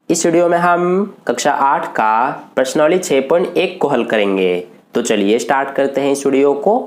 इस वीडियो में हम कक्षा 8 का प्रश्नावली 6.1 को हल करेंगे। तो चलिए स्टार्ट करते हैं इस वीडियो को।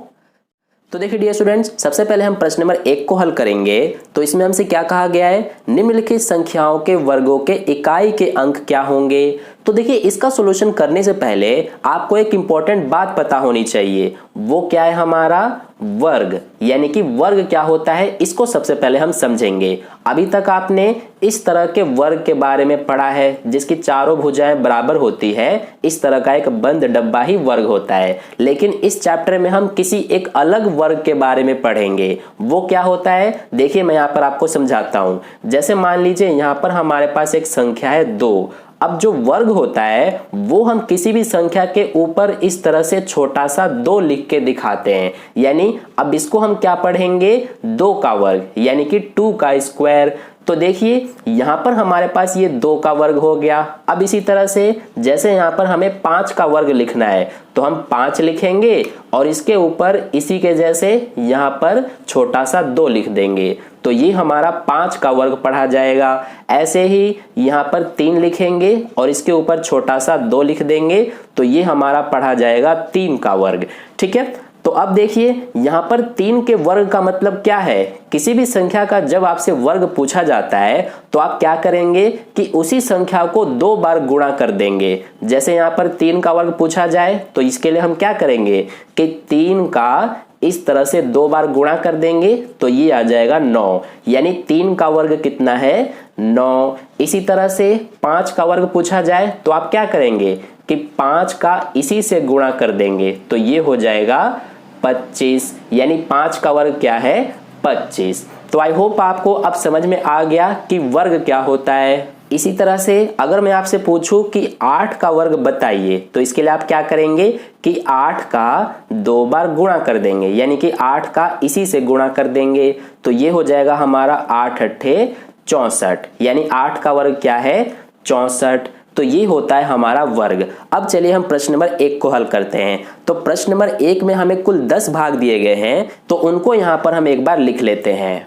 तो देखिए डियर स्टूडेंट्स, सबसे पहले हम प्रश्न नंबर 1 को हल करेंगे। तो इसमें हमसे क्या कहा गया है, निम्नलिखित संख्याओं के वर्गों के इकाई के अंक क्या होंगे। तो देखिए इसका सॉल्यूशन करने से पहले आपको एक इंपॉर्टेंट बात पता होनी चाहिए, वो क्या है हमारा वर्ग, यानी कि वर्ग क्या होता है इसको सबसे पहले हम समझेंगे। अभी तक आपने इस तरह के वर्ग के बारे में पढ़ा है जिसकी चारों भुजाएं बराबर होती है, इस तरह का एक बंद डब्बा ही वर्ग होता है। लेकिन इस चैप्टर में हम किसी एक अलग वर्ग के बारे में पढ़ेंगे। वो क्या होता है देखिए मैं यहाँ पर आपको समझाता हूं। जैसे मान लीजिए यहाँ पर हमारे पास एक संख्या है 2। अब जो वर्ग होता है वो हम किसी भी संख्या के ऊपर इस तरह से छोटा सा 2 लिख के दिखाते हैं, यानी अब इसको हम क्या पढ़ेंगे 2 का वर्ग, यानी कि 2 का स्क्वायर। तो देखिए यहां पर हमारे पास ये 2 का वर्ग हो गया। अब इसी तरह से जैसे यहां पर हमें 5 का वर्ग लिखना है तो हम 5 लिखेंगे और इसके ऊपर इसी के जैसे यहां पर छोटा सा 2 लिख देंगे, तो ये हमारा 5 का वर्ग पढ़ा जाएगा। ऐसे ही यहां पर 3 लिखेंगे और इसके ऊपर छोटा सा 2 लिख देंगे, तो ये हमारा पढ़ा जाएगा 3 का वर्ग। ठीक है, तो अब देखिए यहां पर 3 के वर्ग का मतलब क्या है। किसी भी संख्या का जब आपसे वर्ग पूछा जाता है तो आप क्या करेंगे कि उसी संख्या को 2 बार गुणा कर देंगे। जैसे यहां पर 3 का वर्ग पूछा जाए तो इसके लिए हम क्या करेंगे कि 3 का इस तरह से 2 बार गुणा कर देंगे, तो ये आ जाएगा 9, यानी 3 का वर्ग कितना है 9। इसी तरह से 5 का वर्ग पूछा जाए तो आप क्या करेंगे कि 5 का इसी से गुणा कर देंगे, तो ये हो जाएगा 25, यानी 5 का वर्ग क्या है 25। तो आई होप आपको अब समझ में आ गया कि वर्ग क्या होता है। इसी तरह से अगर मैं आपसे पूछूं कि 8 का वर्ग बताइए, तो इसके लिए आप क्या करेंगे कि 8 का 2 बार गुणा कर देंगे, यानी कि 8 का इसी से गुणा कर देंगे, तो ये हो जाएगा हमारा 8 अट्ठे 64, यानी 8 का वर्ग क्या है 64। तो ये होता है हमारा वर्ग। अब चलिए हम प्रश्न नंबर 1 को हल करते हैं। तो प्रश्न नंबर 1 में हमें कुल 10 भाग दिए गए हैं, तो उनको यहां पर हम एक बार लिख लेते हैं।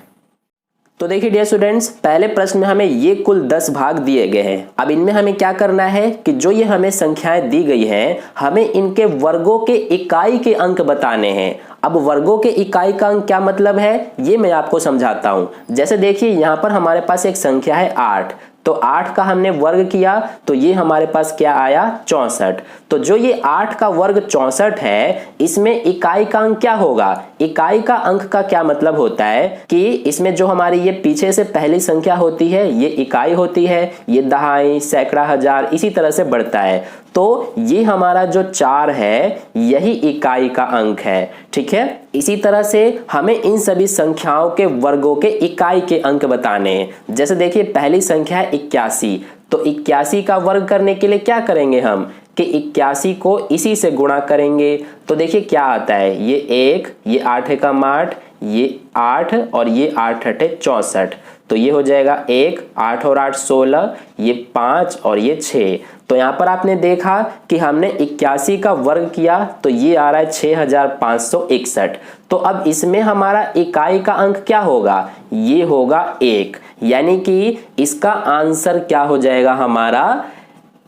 तो देखिए डियर स्टूडेंट्स, पहले प्रश्न में हमें ये कुल 10 भाग दिए गए हैं। अब इनमें हमें क्या करना है कि जो ये हमें संख्याएं दी गई हैं, हमें इनके वर्गों के इकाई के अंक बताने हैं। अब वर्गों के इकाई का अंक क्या मतलब है ये मैं आपको समझाता हूं। जैसे देखिए यहां पर हमारे पास एक संख्या है 8, तो 8 का हमने वर्ग किया तो ये हमारे पास क्या आया 64। तो जो ये 8 का वर्ग 64 है, इसमें इकाई का अंक क्या होगा। इकाई का अंक का क्या मतलब होता है कि इसमें जो हमारी ये पीछे से पहली संख्या होती है ये इकाई होती है, ये दहाई सैकड़ा हजार इसी तरह से बढ़ता है। तो ये हमारा जो 4 है यही इकाई का अंक है। ठीक है, इसी तरह से हमें इन सभी संख्याओं के वर्गों के इकाई के अंक बताने हैं। जैसे देखिए पहली संख्या है 81, तो 81 का वर्ग करने के लिए क्या करेंगे हम कि 81 को इसी से गुणा करेंगे, तो देखिए क्या आता है ये 1, ये 8 एकम 8, ये 8 और ये 8 अट्ठे 64, तो ये हो जाएगा 1, 8 और 8 16, ये 5 और ये 6। तो यहां पर आपने देखा कि हमने 81 का वर्ग किया तो ये आ रहा है 6561। तो अब इसमें हमारा इकाई का अंक क्या होगा, ये होगा 1, यानी कि इसका आंसर क्या हो जाएगा हमारा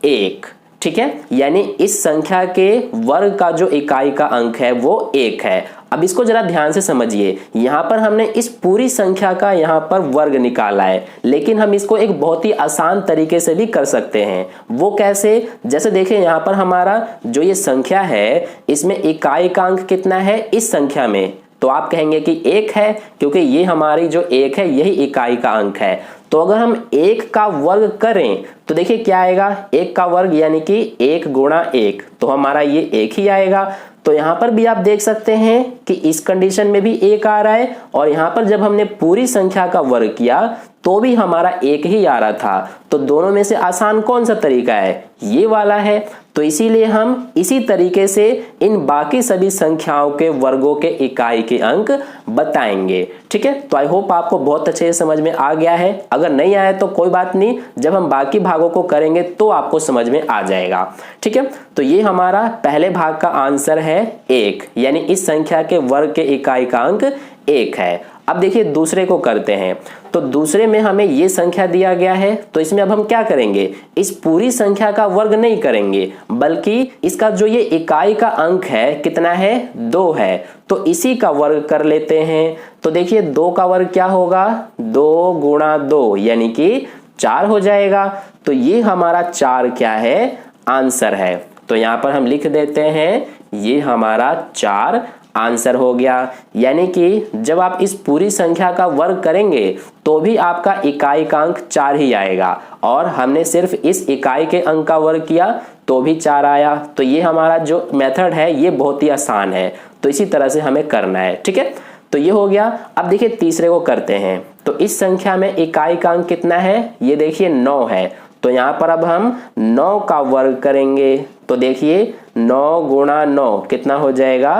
1। ठीक है, यानी इस संख्या के वर्ग का जो इकाई का अंक है वो 1 है। अब इसको जरा ध्यान से समझिए, यहां पर हमने इस पूरी संख्या का यहां पर वर्ग निकाला है, लेकिन हम इसको एक बहुत ही आसान तरीके से भी कर सकते हैं। वो कैसे, जैसे देखिए यहां पर हमारा जो ये संख्या है इसमें इकाई का अंक कितना है इस संख्या में, तो आप कहेंगे कि 1 है, क्योंकि ये हमारी जो 1 है यही इकाई का अंक है। तो अगर हम 1 का वर्ग करें तो देखिए क्या आएगा, 1 का वर्ग यानी कि 1 गुणा 1, तो हमारा ये 1 ही आएगा। तो यहां पर भी आप देख सकते हैं कि इस कंडीशन में भी 1 आ रहा है, और यहां पर जब हमने पूरी संख्या का वर्ग किया तो भी हमारा 1 ही आ रहा था। तो दोनों में से आसान कौन सा तरीका है, ये वाला है। तो इसीलिए हम इसी तरीके से इन बाकी सभी संख्याओं के वर्गों के इकाई के अंक बताएंगे। ठीक है, तो आई होप आपको बहुत अच्छे से समझ में आ गया है। अगर नहीं आया तो कोई बात नहीं, जब हम बाकी भागों को करेंगे तो आपको समझ में आ जाएगा। ठीक है, तो ये हमारा पहले भाग का आंसर है 1, यानी इस संख्या के वर्ग के इकाई का अंक 1 है। अब देखिए दूसरे को करते हैं। तो दूसरे में हमें ये संख्या दिया गया है, तो इसमें अब हम क्या करेंगे, इस पूरी संख्या का वर्ग नहीं करेंगे, बल्कि इसका जो ये इकाई का अंक है कितना है, 2 है, तो इसी का वर्ग कर लेते हैं। तो देखिए 2 का वर्ग क्या होगा, 2 गुणा 2 यानी कि 4 हो जाएगा। तो ये हमारा 4 क्या है, आंसर है। तो यहां पर हम लिख देते हैं ये हमारा 4 आंसर हो गया। यानी कि जब आप इस पूरी संख्या का वर्ग करेंगे तो भी आपका इकाई का अंक 4 ही आएगा, और हमने सिर्फ इस इकाई के अंक का वर्ग किया तो भी 4 आया। तो ये हमारा जो मेथड है ये बहुत ही आसान है, तो इसी तरह से हमें करना है। ठीक है, तो ये हो गया। अब देखिए तीसरे को करते हैं। तो इस संख्या में इकाई का अंक कितना है, ये देखिए 9 है। तो यहां पर अब हम 9 का वर्ग करेंगे। तो देखिए 9 गुणा 9 कितना हो जाएगा,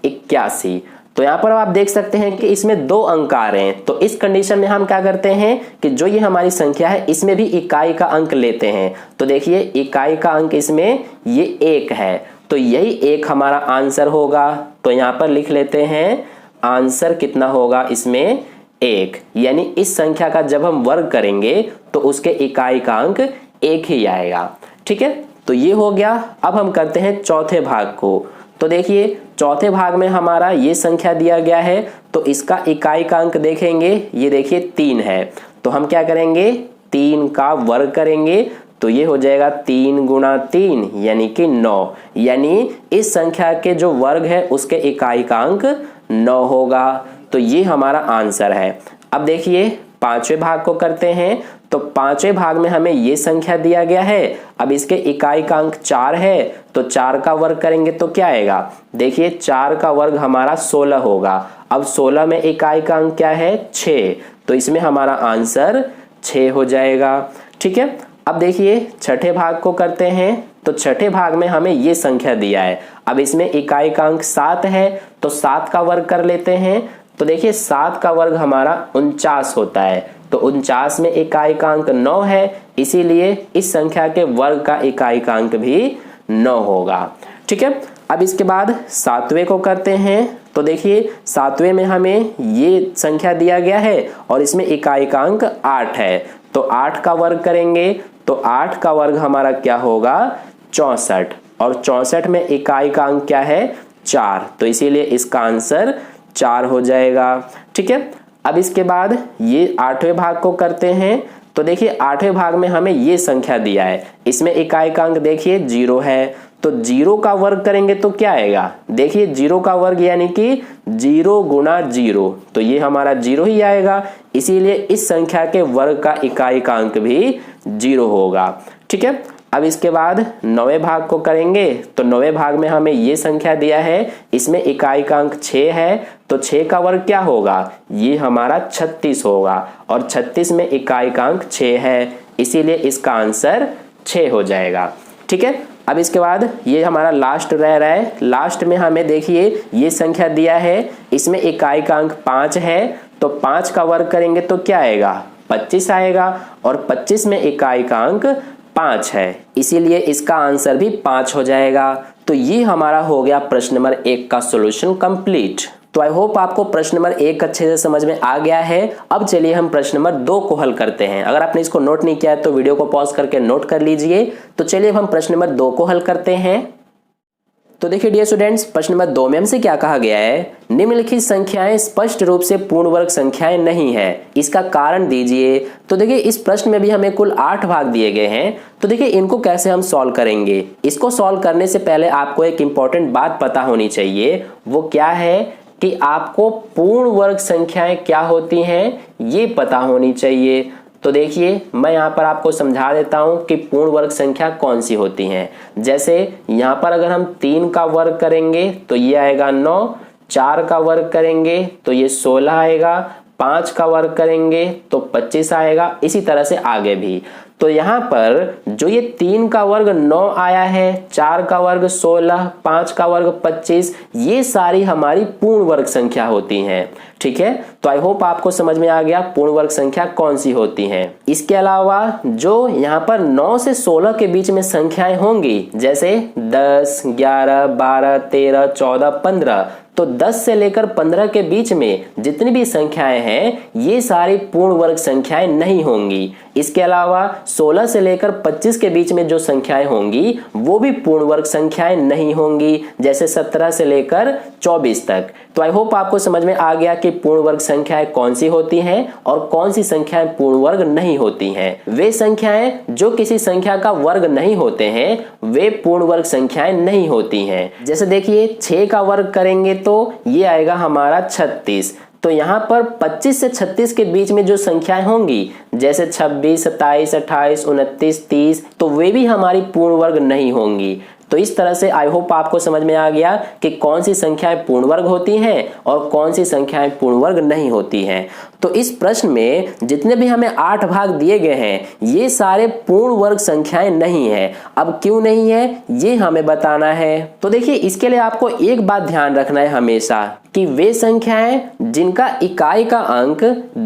81। तो यहां पर आप देख सकते हैं कि इसमें 2 अंक आ रहे हैं। तो इस कंडीशन में हम क्या करते हैं कि जो ये हमारी संख्या है इसमें भी इकाई का अंक लेते हैं। तो देखिए इकाई का अंक इसमें ये 1 है, तो यही 1 हमारा आंसर होगा। तो यहां पर लिख लेते हैं आंसर कितना होगा इसमें, 1। यानी इस संख्या का जब हम वर्ग करेंगे तो उसके इकाई का अंक 1 ही आएगा। ठीक है, तो ये हो गया। अब हम करते हैं चौथे भाग को। तो देखिए चौथे भाग में हमारा ये संख्या दिया गया है, तो इसका इकाई का अंक देखेंगे, ये देखिए 3 है। तो हम क्या करेंगे, 3 का वर्ग करेंगे। तो ये हो जाएगा 3 गुणा 3 यानी कि 9। यानी इस संख्या के जो वर्ग है उसके इकाई का अंक 9 होगा। तो ये हमारा आंसर है। अब देखिए पांचवें भाग को करते हैं। तो पांचवें भाग में हमें ये संख्या दिया गया है, अब इसके इकाई का अंक 4 है, तो 4 का वर्ग करेंगे तो क्या आएगा, देखिए 4 का वर्ग हमारा 16 होगा। अब 16 में इकाई का अंक क्या है, 6, तो इसमें हमारा आंसर 6 हो जाएगा। ठीक है, अब देखिए छठे भाग को करते हैं। तो छठे भाग में हमें ये संख्या दिया है, अब इसमें इकाई का अंक 7 है, तो 7 का वर्ग कर लेते हैं। तो देखिए 7 का वर्ग हमारा 49 होता है, तो 49 में इकाई का अंक 9 है, इसीलिए इस संख्या के वर्ग का इकाई का अंक भी 9 होगा। ठीक है, अब इसके बाद सातवें को करते हैं। तो देखिए सातवें में हमें ये संख्या दिया गया है और इसमें इकाई का अंक 8 है, तो 8 का वर्ग करेंगे। तो 8 का वर्ग हमारा क्या होगा, 64, और 64 में इकाई का अंक क्या है, 4, तो इसीलिए इसका आंसर 4 हो जाएगा। ठीक है, अब इसके बाद ये आठवें भाग को करते हैं। तो देखिए आठवें भाग में हमें ये संख्या दिया है, इसमें इकाई का अंक देखिए 0 है, तो 0 का वर्ग करेंगे तो क्या आएगा, देखिए 0 का वर्ग यानी कि 0 गुणा 0, तो ये हमारा 0 ही आएगा, इसीलिए इस संख्या के वर्ग का इकाई का अंक भी 0 होगा। ठीक है, अब इसके बाद 9वें भाग को करेंगे। तो 9वें भाग में हमें ये संख्या दिया है, इसमें इकाई का अंक 6 है, तो 6 का वर्ग क्या होगा, ये हमारा 36 होगा, और 36 में इकाई का अंक 6 है, इसीलिए इसका आंसर 6 हो जाएगा। ठीक है, अब इसके बाद ये हमारा लास्ट रह रहा है। लास्ट में हमें देखिए ये संख्या दिया है, इसमें इकाई का अंक 5 है, तो 5 का वर्ग करेंगे तो क्या आएगा, 25 आएगा, और 25 में इकाई का अंक 5 है, इसीलिए इसका आंसर भी 5 हो जाएगा। तो ये हमारा हो गया प्रश्न नंबर 1 का सॉल्यूशन कंप्लीट। तो आई होप आपको प्रश्न नंबर 1 अच्छे से समझ में आ गया है। अब चलिए हम प्रश्न नंबर 2 को हल करते हैं। अगर आपने इसको नोट नहीं किया है तो वीडियो को पॉज करके नोट कर लीजिए। तो चलिए हम प्रश्न नंबर 2 को हल करते हैं। तो देखिए डियर स्टूडेंट्स, प्रश्न नंबर 2 में हमसे क्या कहा गया है, निम्नलिखित संख्याएं स्पष्ट रूप से पूर्ण वर्ग संख्याएं नहीं है, इसका कारण दीजिए। तो देखिए इस प्रश्न में भी हमें कुल 8 भाग दिए गए हैं। तो देखिए इनको कैसे हम सॉल्व करेंगे, इसको सॉल्व करने से पहले आपको एक इंपॉर्टेंट बात पता होनी चाहिए। वो क्या है कि आपको पूर्ण वर्ग संख्याएं क्या होती हैं ये पता होनी चाहिए। तो देखिए मैं यहाँ पर आपको समझा देता हूँ कि पूर्ण वर्ग संख्या कौन सी होती हैं। जैसे यहाँ पर अगर हम 3 का वर्ग करेंगे तो ये आएगा 9, 4 का वर्ग करेंगे तो ये 16 आएगा, 5 का वर्ग करेंगे तो 25 आएगा, इसी तरह से आगे भी। तो यहाँ पर जो ये 3 का वर्ग 9 आया है, 4 का वर्ग 16, 5 का वर्ग 25, ये सारी हमारी पूर्ण वर्ग संख्या होती हैं। ठीक है, तो आई होप आपको समझ में आ गया पूर्ण वर्ग संख्या कौन सी होती हैं। इसके अलावा जो यहाँ पर 9 से 16 के बीच में संख्याएं होंगी, जैसे 10, 11, 12, 13, 14, 15, तो 10 से लेकर 15 के बीच में जितनी भी संख्याएं हैं ये सारी पूर्ण वर्ग संख्याएं नहीं होंगी। इसके अलावा 16 से लेकर 25 के बीच में जो संख्याएं होंगी वो भी पूर्ण वर्ग संख्याएं नहीं होंगी, जैसे 17 से लेकर 24 तक। तो आई होप आपको समझ में आ गया कि पूर्ण वर्ग संख्याएं कौन सी होती हैं और कौन सी संख्याएं पूर्ण वर्ग नहीं होती हैं। वे संख्याएं जो किसी संख्या का वर्ग नहीं होते हैं वे पूर्ण वर्ग संख्याएं नहीं होती हैं। जैसे देखिए 6 का वर्ग करेंगे तो ये आएगा हमारा 36। तो यहाँ पर 25 से 36 के बीच में जो संख्याएं होंगी जैसे 26, 27, 28, 29, 30, तो वे भी हमारी पूर्ण वर्ग नहीं होंगी। तो इस तरह से आई होप आपको समझ में आ गया कि कौन सी संख्याएं पूर्ण वर्ग होती हैं और कौन सी संख्याएं पूर्ण वर्ग नहीं होती हैं। तो इस प्रश्न में जितने भी हमें 8 भाग दिए गए हैं ये सारे पूर्ण वर्ग संख्याएं नहीं है। अब क्यों नहीं है ये हमें बताना है। तो देखिए इसके लिए आपको एक बात ध्यान रखना है हमेशा कि वे संख्याएं जिनका इकाई का अंक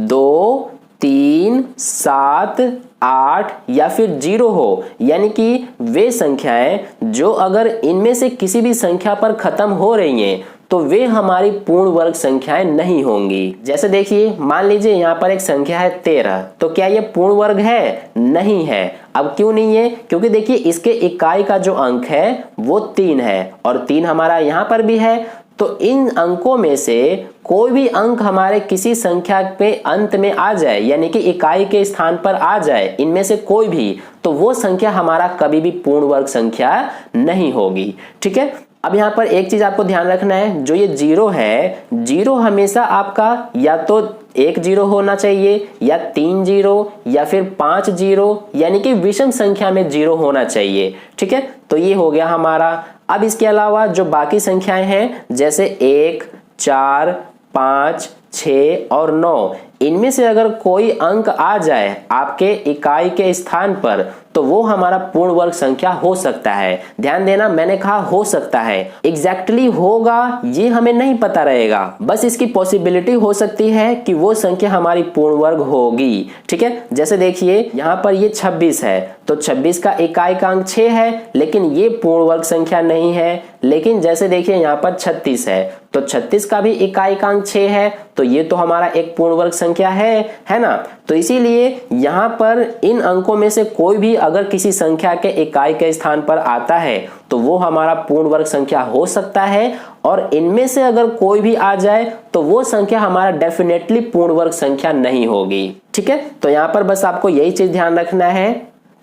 2, 3, 7, 8 या फिर 0 हो, यानी कि वे संख्याएं जो अगर इनमें से किसी भी संख्या पर खत्म हो रही हैं तो वे हमारी पूर्ण वर्ग संख्याएं नहीं होंगी। जैसे देखिए मान लीजिए यहाँ पर एक संख्या है 13, तो क्या ये पूर्ण वर्ग है? नहीं है। अब क्यों नहीं है? क्योंकि देखिए इसके इकाई का जो अंक है वो 3 है और 3 हमारा यहाँ पर भी है। तो इन अंकों में से कोई भी अंक हमारे किसी संख्या पे अंत में आ जाए, यानी कि इकाई के स्थान पर आ जाए, इनमें से कोई भी, तो वो संख्या हमारा कभी भी पूर्ण वर्ग संख्या नहीं होगी। ठीक है। अब यहाँ पर एक चीज आपको ध्यान रखना है, जो ये 0 है, 0 हमेशा आपका या तो 1 0 होना चाहिए या 3 0 या फिर 5 0, यानी कि विषम संख्या में 0 होना चाहिए। ठीक है। तो ये हो गया हमारा। अब इसके अलावा जो बाकी संख्याएं हैं जैसे 1, 4, 5, 6 और 9, इनमें से अगर कोई अंक आ जाए आपके इकाई के स्थान पर तो वो हमारा पूर्ण वर्ग संख्या हो सकता है। ध्यान देना, मैंने कहा हो सकता है, एग्जैक्टली होगा ये हमें नहीं पता रहेगा, बस इसकी पॉसिबिलिटी हो सकती है कि वो संख्या हमारी पूर्ण वर्ग होगी। ठीक है। जैसे देखिए यहाँ पर ये 26 है, तो 26 का इकाई का अंक 6 है, लेकिन ये पूर्ण वर्ग संख्या नहीं है। लेकिन जैसे देखिए यहाँ पर 36 है, तो 36 का भी इकाई का अंक 6 है, तो ये तो हमारा एक पूर्ण वर्ग संख्या है ना। तो इसीलिए यहाँ पर इन अंकों में से कोई भी अगर किसी संख्या के इकाई के स्थान पर आता है तो वो हमारा पूर्ण वर्ग संख्या हो सकता है, और इनमें से अगर कोई भी आ जाए तो वो संख्या हमारा डेफिनेटली पूर्ण वर्ग संख्या नहीं होगी। ठीक है। तो यहाँ पर बस आपको यही चीज ध्यान रखना है।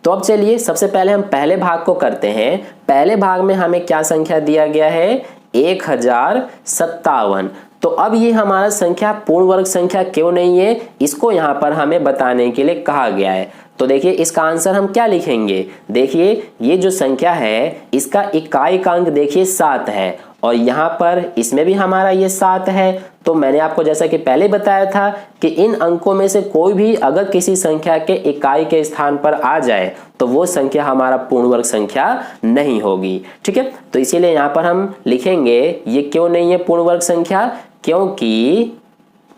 तो अब चलिए सबसे पहले हम पहले भाग को करते हैं। पहले भाग में हमें क्या संख्या दिया गया है? 1057। तो अब ये हमारा संख्या पूर्ण वर्ग संख्या क्यों नहीं है, इसको यहाँ पर हमें बताने के लिए कहा गया है। तो देखिए इसका आंसर हम क्या लिखेंगे? देखिए ये जो संख्या है इसका इकाई का अंक देखिए 7 है, और यहाँ पर इसमें भी हमारा ये 7 है। तो मैंने आपको जैसा कि पहले बताया था कि इन अंकों में से कोई भी अगर किसी संख्या के इकाई के स्थान पर आ जाए तो वो संख्या हमारा पूर्ण वर्ग संख्या नहीं होगी। ठीक है। तो इसीलिए यहाँ पर हम लिखेंगे ये क्यों नहीं है पूर्ण वर्ग संख्या, क्योंकि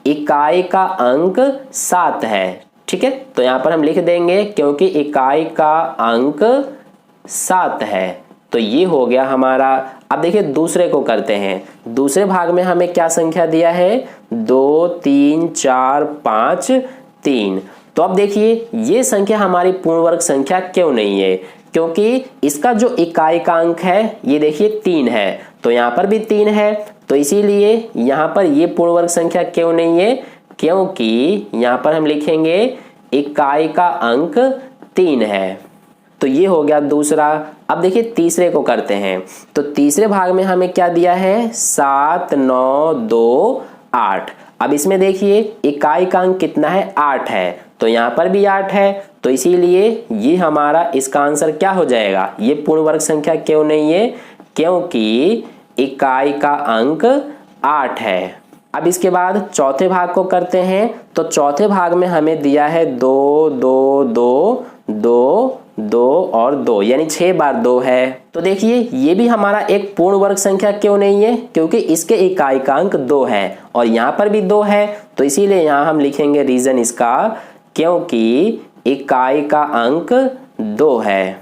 इकाई का अंक 7 है। ठीक है। तो यहाँ पर हम लिख देंगे क्योंकि इकाई का अंक 7 है। तो ये हो गया हमारा। अब देखिए दूसरे को करते हैं। दूसरे भाग में हमें क्या संख्या दिया है? 2, 3, 4, 5, 3। तो अब देखिए ये संख्या हमारी पूर्ण वर्ग संख्या क्यों नहीं है? क्योंकि इसका जो इकाई का अंक है ये देखिए 3 है, तो यहाँ पर भी 3 है। तो इसीलिए यहाँ पर ये पूर्ण वर्ग संख्या क्यों नहीं है? क्योंकि यहाँ पर हम लिखेंगे इकाई का अंक 3 है। तो ये हो गया दूसरा। अब देखिए तीसरे को करते हैं। तो तीसरे भाग में हमें क्या दिया है? 7, 9, 2, 8। अब इसमें देखिए इकाई का अंक कितना है? 8 है, तो यहाँ पर भी 8 है। तो इसीलिए ये हमारा इसका आंसर क्या हो जाएगा? ये पूर्ण वर्ग संख्या क्यों नहीं है? क्योंकि इकाई का अंक 8 है। अब इसके बाद चौथे भाग को करते हैं। तो चौथे भाग में हमें दिया है 2, 2, 2, 2, 2 और 2, यानी 6 बार 2 है। तो देखिए ये भी हमारा एक पूर्ण वर्ग संख्या क्यों नहीं है? क्योंकि इसके इकाई का अंक 2 है और यहाँ पर भी 2 है। तो इसीलिए यहाँ हम लिखेंगे रीजन इसका, क्योंकि इकाई का अंक 2 है।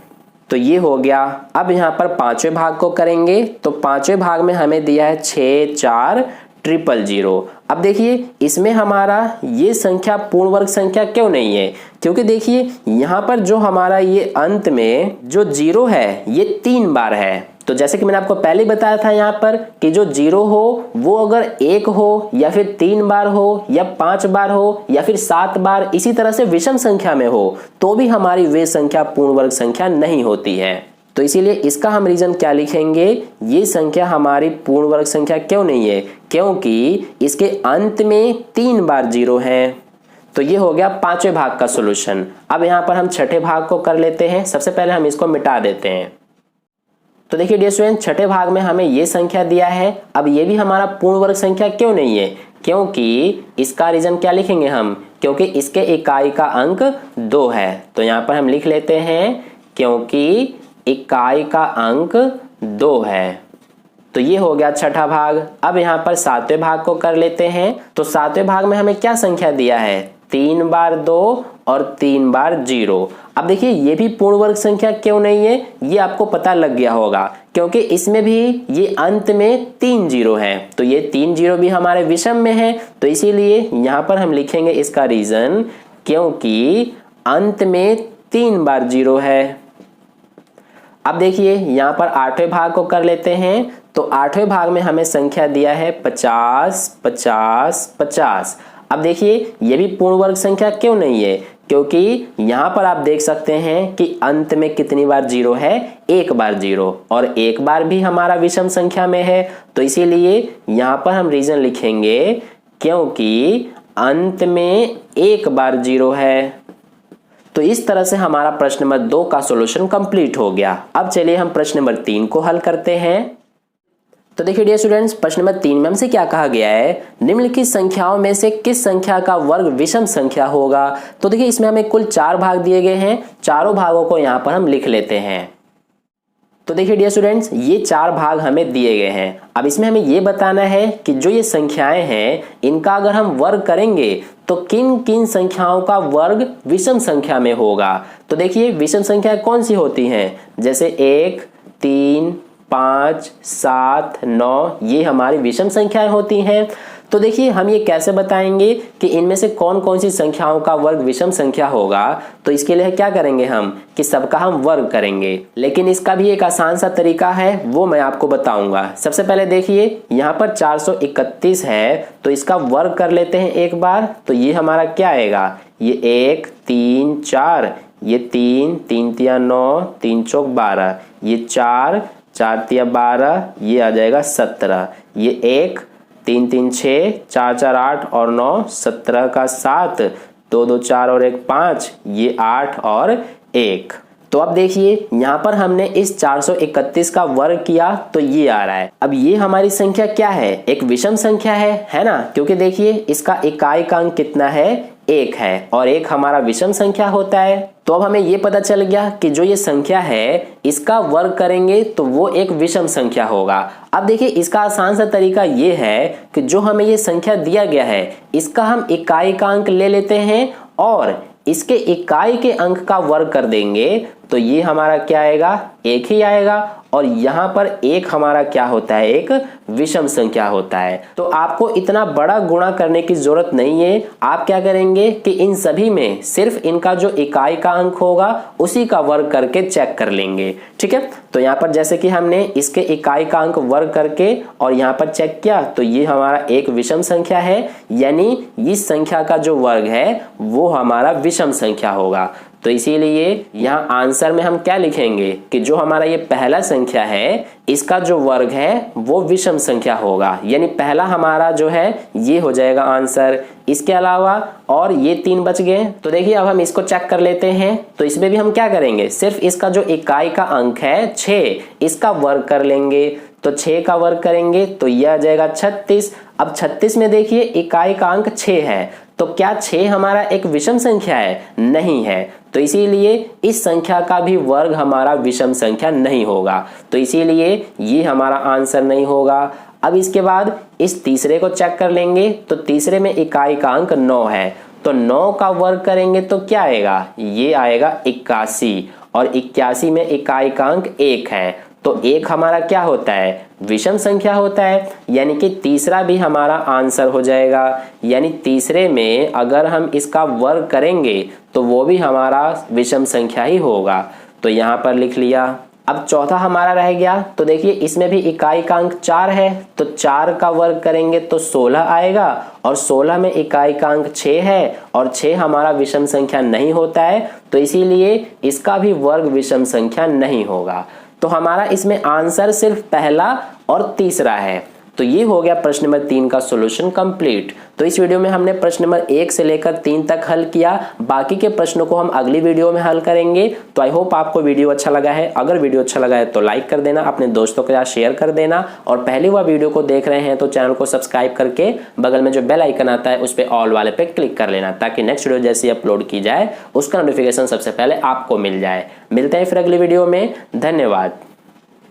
तो ये हो गया। अब यहाँ पर पांचवें भाग को करेंगे तो पांचवें भाग में हमें दिया है 6 4 000। अब देखिए इसमें हमारा ये संख्या पूर्ण वर्ग संख्या क्यों नहीं है, क्योंकि देखिए यहाँ पर जो हमारा ये अंत में जो 0 है ये 3 बार है। तो जैसे कि मैंने आपको पहले ही बताया था यहाँ पर कि जो 0 हो वो अगर 1 हो या फिर 3 बार हो या 5 बार हो या फिर 7 बार इसी तरह से विषम संख्या में हो तो भी हमारी वे संख्या पूर्ण वर्ग संख्या नहीं होती है। तो इसीलिए इसका हम रीजन क्या लिखेंगे, ये संख्या हमारी पूर्ण वर्ग संख्या क्यों नहीं है, क्योंकि इसके अंत में 3 बार 0 है। तो ये हो गया पांचवें भाग का सॉल्यूशन। अब यहाँ पर हम छठे भाग को कर लेते हैं। सबसे पहले हम इसको मिटा देते हैं। तो देखिए डियर स्टूडेंट, छठे भाग में हमें ये संख्या दिया है। अब ये भी हमारा पूर्ण वर्ग संख्या क्यों नहीं है, क्योंकि इसका रीजन क्या लिखेंगे हम, क्योंकि इसके इकाई का अंक 2 है। तो यहाँ पर हम लिख लेते हैं क्योंकि इकाई का अंक 2 है। तो ये हो गया छठा भाग। अब यहाँ पर सातवें भाग को कर लेते हैं। तो सातवें भाग में हमें क्या संख्या दिया है, 3 बार 2 और 3 बार 0। अब देखिए ये भी पूर्ण वर्ग संख्या क्यों नहीं है, ये आपको पता लग गया होगा, क्योंकि इसमें भी ये अंत में 3 0 है। तो ये 3 0 भी हमारे विषम में है। तो इसीलिए यहाँ पर हम लिखेंगे इसका रीजन, क्योंकि अंत में 3 बार 0 है। अब देखिए यहाँ पर आठवें भाग को कर लेते हैं। तो आठवें भाग में हमें संख्या दिया है 50 50 50। अब देखिए ये भी पूर्ण वर्ग संख्या क्यों नहीं है, क्योंकि यहाँ पर आप देख सकते हैं कि अंत में कितनी बार 0 है, 1 बार 0, और 1 बार भी हमारा विषम संख्या में है। तो इसीलिए यहाँ पर हम रीजन लिखेंगे क्योंकि अंत में 1 बार 0 है। तो इस तरह से हमारा प्रश्न नंबर 2 का सॉल्यूशन कंप्लीट हो गया। अब चलिए हम प्रश्न नंबर 3 को हल करते हैं। तो देखिए डियर स्टूडेंट्स, प्रश्न नंबर 3 में हमसे क्या कहा गया है, निम्नलिखित संख्याओं में से किस संख्या का वर्ग विषम संख्या होगा। तो देखिए इसमें हमें कुल 4 भाग दिए गए हैं। चारों भागों को यहाँ पर हम लिख लेते हैं। तो देखिए डियर स्टूडेंट्स, ये 4 भाग हमें दिए गए हैं। अब इसमें हमें ये बताना है कि जो ये संख्याएं हैं इनका अगर हम वर्ग करेंगे तो किन किन संख्याओं का वर्ग विषम संख्या में होगा। तो देखिए विषम संख्या कौन सी होती हैं, जैसे 1 3 5 7 9, ये हमारी विषम संख्याएं होती हैं। तो देखिए हम ये कैसे बताएंगे कि इनमें से कौन कौन सी संख्याओं का वर्ग विषम संख्या होगा। तो इसके लिए क्या करेंगे हम कि सबका हम वर्ग करेंगे, लेकिन इसका भी एक आसान सा तरीका है, वो मैं आपको बताऊंगा। सबसे पहले देखिए यहाँ पर 431 है, तो इसका वर्ग कर लेते हैं एक बार। तो ये हमारा क्या आएगा, ये 1 3 4, ये 3 3 तिया 9, 3 चौक 12, ये 4 4 तिया 12, ये आ जाएगा 17, ये 1 3 3 6, 4 4 8 और 9, 17 का 7, 2 2 4 और 1 5, ये 8 और 1। तो अब देखिए यहाँ पर हमने इस 431 का वर्ग किया तो ये आ रहा है। अब ये हमारी संख्या क्या है, एक विषम संख्या है ना, क्योंकि देखिए इसका इकाई का अंक कितना है, 1 है, और 1 हमारा विषम संख्या होता है। तो अब हमें ये पता चल गया कि जो ये संख्या है इसका वर्ग करेंगे तो वो एक विषम संख्या होगा। अब देखिए इसका आसान सा तरीका ये है कि जो हमें ये संख्या दिया गया है इसका हम इकाई का अंक ले लेते हैं और इसके इकाई के अंक का वर्ग कर देंगे। तो ये हमारा क्या आएगा, 1 ही आएगा, और यहाँ पर 1 हमारा क्या होता है, एक विषम संख्या होता है। तो आपको इतना बड़ा गुणा करने की जरूरत नहीं है। आप क्या करेंगे कि इन सभी में सिर्फ इनका जो इकाई का अंक होगा उसी का वर्ग करके चेक कर लेंगे, ठीक है। तो यहाँ पर जैसे कि हमने इसके इकाई का अंक वर्ग करके और यहाँ पर चेक किया तो ये हमारा एक विषम संख्या है, यानी इस संख्या का जो वर्ग है वो हमारा विषम संख्या होगा। तो इसीलिए यहाँ आंसर में हम क्या लिखेंगे कि जो हमारा ये पहला संख्या है इसका जो वर्ग है वो विषम संख्या होगा, यानी पहला हमारा जो है ये हो जाएगा आंसर। इसके अलावा और ये 3 बच गए। तो देखिए अब हम इसको चेक कर लेते हैं। तो इसमें भी हम क्या करेंगे, सिर्फ इसका जो इकाई का अंक है 6, इसका वर्ग कर लेंगे। तो 6 का वर्ग करेंगे तो यह आ जाएगा 36। अब 36 में देखिए इकाई का अंक 6 है, तो क्या 6 हमारा एक विषम संख्या है, नहीं है। तो इसीलिए इस संख्या का भी वर्ग हमारा विषम संख्या नहीं होगा। तो इसीलिए ये हमारा आंसर नहीं होगा। अब इसके बाद इस तीसरे को चेक कर लेंगे। तो तीसरे में इकाई का अंक 9 है, तो 9 का वर्ग करेंगे तो क्या आएगा, ये आएगा 81, और 81 में इकाइकांक 1 है, तो 1 हमारा क्या होता है, विषम संख्या होता है, यानी कि तीसरा भी हमारा आंसर हो जाएगा। यानी तीसरे में अगर हम इसका वर्ग करेंगे तो वो भी हमारा विषम संख्या ही होगा, तो यहाँ पर लिख लिया। अब चौथा हमारा रह गया, तो देखिए इसमें भी इकाइकांक 4 है, तो 4 का वर्ग करेंगे तो 16 आएगा, और 16 में इकाइकांक 6 है, और 6 हमारा विषम संख्या नहीं होता है, तो इसीलिए इसका भी वर्ग विषम संख्या नहीं होगा। तो हमारा इसमें आंसर सिर्फ पहला और तीसरा है। तो ये हो गया प्रश्न नंबर 3 का सॉल्यूशन कंप्लीट। तो इस वीडियो में हमने प्रश्न नंबर 1 से लेकर 3 तक हल किया, बाकी के प्रश्नों को हम अगली वीडियो में हल करेंगे। तो आई होप आपको वीडियो अच्छा लगा है। अगर वीडियो अच्छा लगा है तो लाइक कर देना, अपने दोस्तों के साथ शेयर कर देना, और पहली बार वीडियो को देख रहे हैं तो चैनल को सब्सक्राइब करके बगल में जो बेल आइकन आता है उस पर ऑल वाले पे क्लिक कर लेना, ताकि नेक्स्ट वीडियो जैसे अपलोड की जाए उसका नोटिफिकेशन सबसे पहले आपको मिल जाए। मिलते हैं फिर अगली वीडियो में। धन्यवाद।